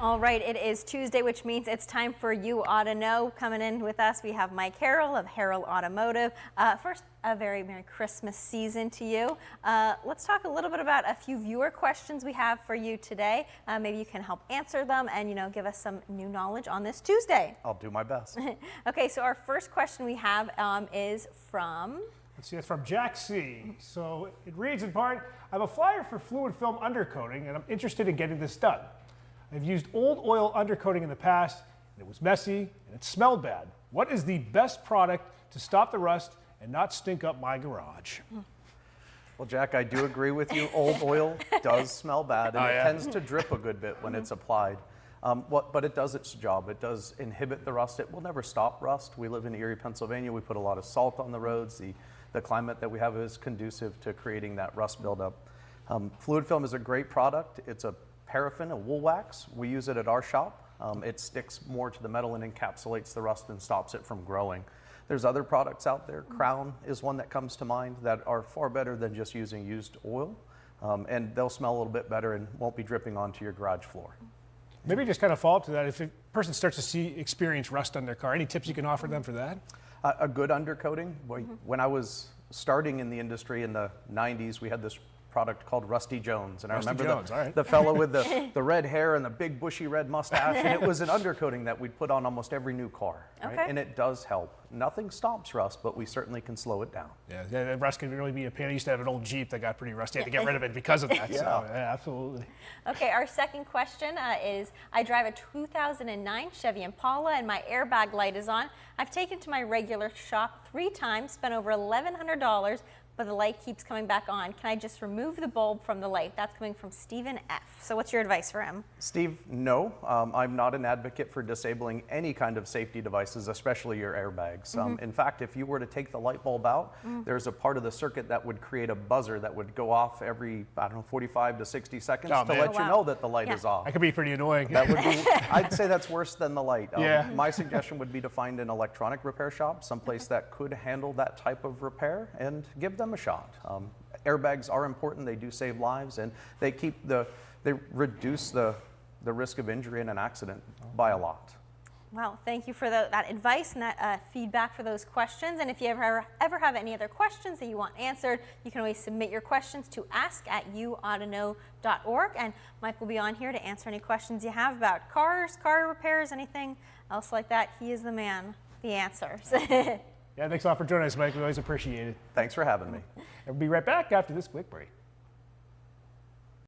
All right, it is Tuesday, which means it's time for You Ought to Know. Coming in with us, we have Mike Harrell of Harrell Automotive. First, a very Merry Christmas season to you. Let's talk a little bit about a few viewer questions we have for you today. Maybe you can help answer them and, give us some new knowledge on this Tuesday. I'll do my best. Okay, so our first question we have is from... Let's see, it's from Jack C. So it reads in part, I have a flyer for fluid film undercoating and I'm interested in getting this done. I've used old oil undercoating in the past and it was messy and it smelled bad. What is the best product to stop the rust and not stink up my garage? Well, Jack, I do agree with you. Old oil does smell bad and it tends to drip a good bit when it's applied. But it does its job. It does inhibit the rust. It will never stop rust. We live in Erie, Pennsylvania. We put a lot of salt on the roads. The climate that we have is conducive to creating that rust buildup. Fluid film is a great product. It's a paraffin, a wool wax. We use it at our shop. It sticks more to the metal and encapsulates the rust and stops it from growing. There's other products out there. Crown is one that comes to mind that are far better than just using used oil. And they'll smell a little bit better and won't be dripping onto your garage floor. Maybe just kind of follow up to that. If a person starts to experience rust on their car, any tips you can offer them for that? A good undercoating. When I was starting in the industry in the 90s, we had this product called Rusty Jones. And I remember the fellow with the red hair and the big bushy red mustache. And it was an undercoating that we'd put on almost every new car. Right? Okay. And it does help. Nothing stops rust, but we certainly can slow it down. Yeah, rust can really be a pain. I used to have an old Jeep that got pretty rusty. I had to get rid of it because of that. So, yeah, absolutely. Okay, our second question is, I drive a 2009 Chevy Impala and my airbag light is on. I've taken to my regular shop 3 times, spent over $1,100, but the light keeps coming back on. Can I just remove the bulb from the light? That's coming from Stephen F. So what's your advice for him? Steve, no. I'm not an advocate for disabling any kind of safety devices, especially your airbags. In fact, if you were to take the light bulb out, there's a part of the circuit that would create a buzzer that would go off every, 45 to 60 seconds to let you know that the light is off. That could be pretty annoying. That would be, I'd say that's worse than the light. My suggestion would be to find an electronic repair shop, someplace that could handle that type of repair, and give them a shot. Airbags are important. They do save lives, and they reduce the risk of injury in an accident by a lot. Well, thank you for that advice and that feedback for those questions. And if you ever have any other questions that you want answered, you can always submit your questions to ask@yououghtaknow.org. And Mike will be on here to answer any questions you have about cars, car repairs, anything else like that. He is the man, the answers. Yeah, thanks a lot for joining us, Mike. We always appreciate it. Thanks for having me. And we'll be right back after this quick break.